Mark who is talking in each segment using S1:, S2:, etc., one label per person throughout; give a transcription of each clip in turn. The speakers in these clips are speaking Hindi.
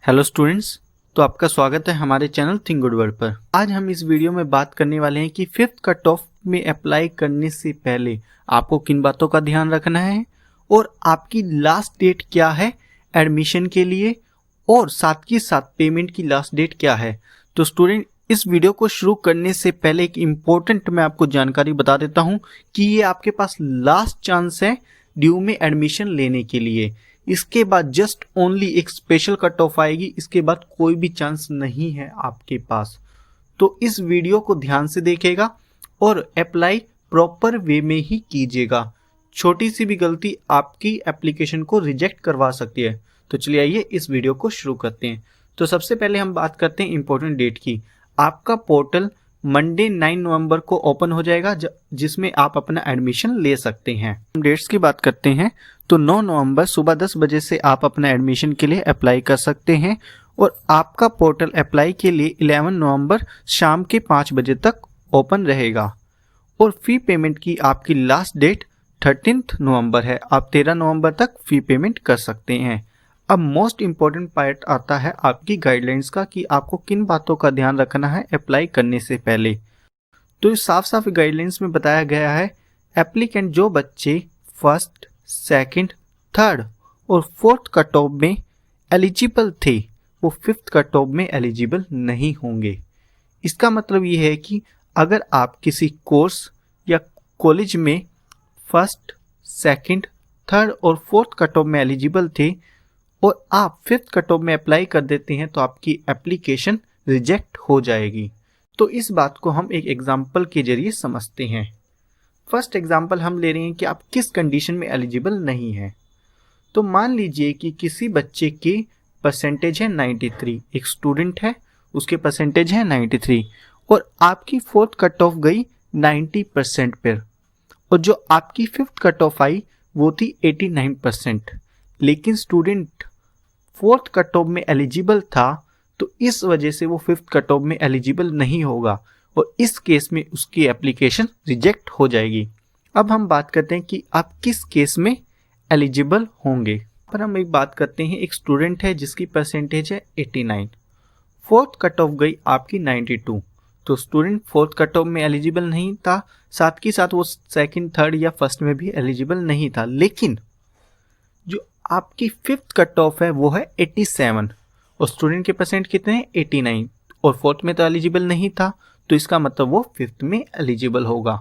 S1: हेलो स्टूडेंट्स, तो आपका स्वागत है हमारे चैनल थिंक गुड वर्ड पर। आज हम इस वीडियो में बात करने वाले हैं कि फिफ्थ कट ऑफ में अप्लाई करने से पहले आपको किन बातों का ध्यान रखना है और आपकी लास्ट डेट क्या है एडमिशन के लिए और साथ ही साथ पेमेंट की लास्ट डेट क्या है। तो स्टूडेंट, इस वीडियो को शुरू करने से पहले एक इम्पोर्टेंट मैं आपको जानकारी बता देता हूँ कि ये आपके पास लास्ट चांस है ड्यू में एडमिशन लेने के लिए। इसके बाद जस्ट ओनली एक स्पेशल कट ऑफ आएगी, इसके बाद कोई भी चांस नहीं है आपके पास। तो इस वीडियो को ध्यान से देखिएगा और अप्लाई प्रॉपर वे में ही कीजिएगा। छोटी सी भी गलती आपकी एप्लीकेशन को रिजेक्ट करवा सकती है। तो चलिए आइए इस वीडियो को शुरू करते हैं। तो सबसे पहले हम बात करते हैं इंपॉर्टेंट डेट की। आपका पोर्टल मंडे 9 नवंबर को ओपन हो जाएगा जिसमें आप अपना एडमिशन ले सकते हैं। हम डेट्स की बात करते हैं तो 9 नवंबर सुबह 10 बजे से आप अपना एडमिशन के लिए अप्लाई कर सकते हैं और आपका पोर्टल अप्लाई के लिए 11 नवंबर शाम के 5 बजे तक ओपन रहेगा और फी पेमेंट की आपकी लास्ट डेट 13 नवंबर है। आप 13 नवंबर तक फी पेमेंट कर सकते हैं। अब मोस्ट इम्पॉर्टेंट पार्ट आता है आपकी गाइडलाइंस का कि आपको किन बातों का ध्यान रखना है अप्लाई करने से पहले। तो इस साफ साफ गाइडलाइंस में बताया गया है एप्लीकेंट जो बच्चे फर्स्ट, सेकंड, थर्ड और फोर्थ कट ऑफ में एलिजिबल थे वो फिफ्थ कट ऑफ में एलिजिबल नहीं होंगे। इसका मतलब ये है कि अगर आप किसी कोर्स या कॉलेज में फर्स्ट, सेकंड, थर्ड और फोर्थ कट ऑफ में एलिजिबल थे और आप फिफ्थ कट ऑफ में अप्लाई कर देते हैं तो आपकी एप्लीकेशन रिजेक्ट हो जाएगी। तो इस बात को हम एक एग्जाम्पल के जरिए समझते हैं। फर्स्ट एग्जाम्पल हम ले रहे हैं कि आप किस कंडीशन में एलिजिबल नहीं हैं। तो मान लीजिए कि किसी बच्चे की परसेंटेज है 93, एक स्टूडेंट है उसके परसेंटेज है 93 और आपकी फोर्थ कट ऑफ गई 90% पर और जो आपकी फिफ्थ कट ऑफ आई वो थी 89%। लेकिन स्टूडेंट फोर्थ कट ऑफ में एलिजिबल था तो इस वजह से वो फिफ्थ कट ऑफ में एलिजिबल नहीं होगा और इस केस में उसकी एप्लीकेशन रिजेक्ट हो जाएगी। अब हम बात करते हैं कि आप किस केस में एलिजिबल होंगे। पर हम एक बात करते हैं, एक स्टूडेंट है जिसकी परसेंटेज है 89, फोर्थ कट ऑफ गई आपकी 92। तो स्टूडेंट फोर्थ कट ऑफ में एलिजिबल नहीं था, साथ ही साथ वो सेकंड, थर्ड या फर्स्ट में भी एलिजिबल नहीं था। लेकिन जो आपकी फिफ्थ कट ऑफ है वो है 87 और स्टूडेंट के परसेंट कितने हैं 89 और फोर्थ में तो एलिजिबल नहीं था, तो इसका मतलब वो फिफ्थ में एलिजिबल होगा।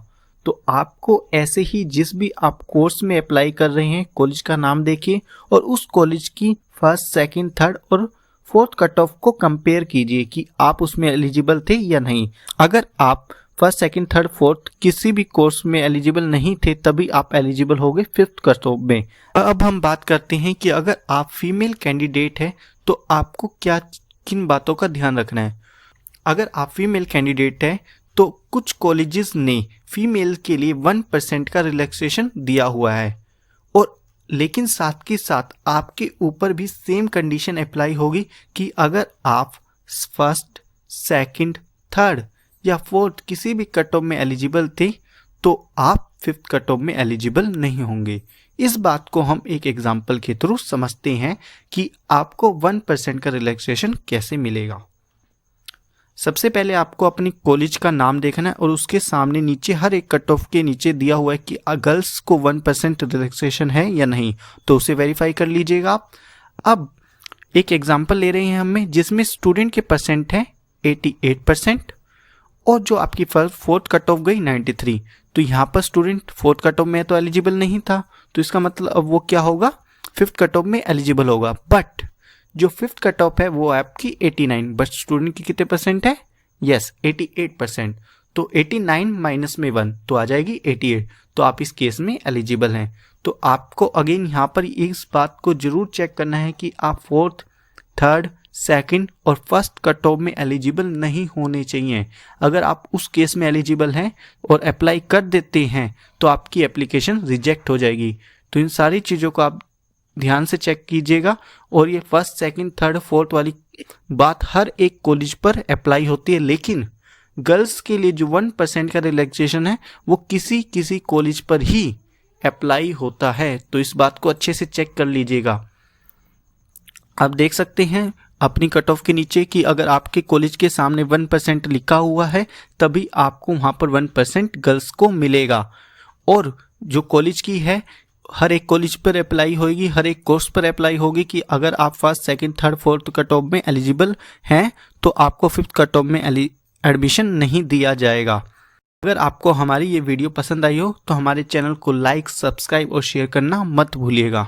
S1: तो आपको ऐसे ही जिस भी आप कोर्स में अप्लाई कर रहे हैं कॉलेज का नाम देखिए और उस कॉलेज की फर्स्ट, सेकंड, थर्ड और फोर्थ कट ऑफ को कंपेयर कीजिए कि आप उसमें एलिजिबल थे या नहीं। अगर आप फर्स्ट, सेकंड, थर्ड, फोर्थ किसी भी कोर्स में एलिजिबल नहीं थे तभी आप एलिजिबल होगे फिफ्थ कट ऑफ में। अब हम बात करते हैं कि अगर आप फीमेल कैंडिडेट है तो आपको किन बातों का ध्यान रखना है। अगर आप फीमेल कैंडिडेट है तो कुछ कॉलेजेस ने फीमेल के लिए 1% का रिलैक्सेशन दिया हुआ है और लेकिन साथ के साथ आपके ऊपर भी सेम कंडीशन अप्लाई होगी कि अगर आप फर्स्ट, सेकंड, थर्ड या फोर्थ किसी भी कट ऑफ में एलिजिबल थे तो आप फिफ्थ कट ऑफ में एलिजिबल नहीं होंगे। इस बात को हम एक एग्जाम्पल के थ्रू समझते हैं कि आपको 1% का रिलैक्सेशन कैसे मिलेगा। सबसे पहले आपको अपनी कॉलेज का नाम देखना है और उसके सामने नीचे हर एक कट ऑफ के नीचे दिया हुआ है कि गर्ल्स को 1% रिलैक्सेशन है या नहीं, तो उसे वेरीफाई कर लीजिएगा आप। अब एक एग्जाम्पल ले रहे हैं हमें जिसमें स्टूडेंट के परसेंट है 88% और जो आपकी फोर्थ कट ऑफ गई 93। तो यहाँ पर स्टूडेंट फोर्थ कट ऑफ में तो एलिजिबल नहीं था, तो इसका मतलब अब वो क्या होगा फिफ्थ कट ऑफ में एलिजिबल होगा। बट जो फिफ्थ कट ऑफ है वो आपकी 89, बट स्टूडेंट की कितने परसेंट है, यस 88%। तो 89 माइनस में 1 तो आ जाएगी 88, तो आप इस केस में एलिजिबल हैं। तो आपको अगेन यहाँ पर इस बात को जरूर चेक करना है कि आप फोर्थ, थर्ड, सेकंड और फर्स्ट कट ऑफ में एलिजिबल नहीं होने चाहिए। अगर आप उस केस में एलिजिबल हैं और अप्लाई कर देते हैं तो आपकी एप्लीकेशन रिजेक्ट हो जाएगी। तो इन सारी चीज़ों को आप ध्यान से चेक कीजिएगा और ये फर्स्ट, सेकंड, थर्ड, फोर्थ वाली बात हर एक कॉलेज पर अप्लाई होती है। लेकिन गर्ल्स के लिए जो 1% का रिलैक्सेशन है वो किसी कॉलेज पर ही अप्लाई होता है, तो इस बात को अच्छे से चेक कर लीजिएगा। आप देख सकते हैं अपनी कट ऑफ के नीचे कि अगर आपके कॉलेज के सामने 1% लिखा हुआ है तभी आपको वहाँ पर 1% गर्ल्स को मिलेगा। और जो कॉलेज की है हर एक कॉलेज पर अप्लाई होगी, हर एक कोर्स पर अप्लाई होगी कि अगर आप first second third fourth cut off में एलिजिबल हैं तो आपको फिफ्थ कट ऑफ में एडमिशन नहीं दिया जाएगा। अगर आपको हमारी ये वीडियो पसंद आई हो तो हमारे चैनल को लाइक, सब्सक्राइब और शेयर करना मत भूलिएगा।